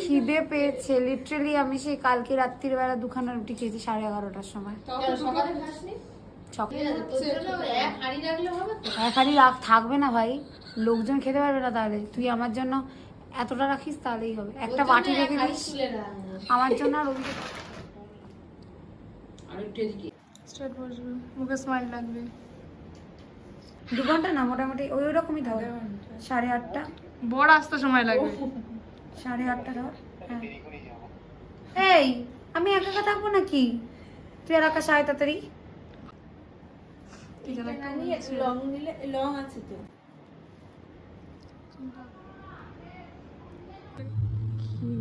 খিদে পেয়েছে লিটারালি। আমি সেই কালকে রাত্রির বেলা দুখানা রুটি খেয়েছি 11:30টার সময়। এক হাঁড়ি থাকবে না ভাই, লোকজন খেতে পারবে না। তাহলে তুই আমার জন্য এতটা রাখিস তাহলেই হবে। একটা বাটি রেখে দিস আমার জন্য। আর মুখে স্মাইল লাগবে। 2 ঘন্টা না, মোটামুটি ওই রকমই ধর। 8:30টা বড় আসতে সময় লাগবে। 8:30টা ধর। এই আমি একা একা থাকবো নাকি? তুই আর একা সাড়ে তাড়াতাড়ি। লং আছে তো। কি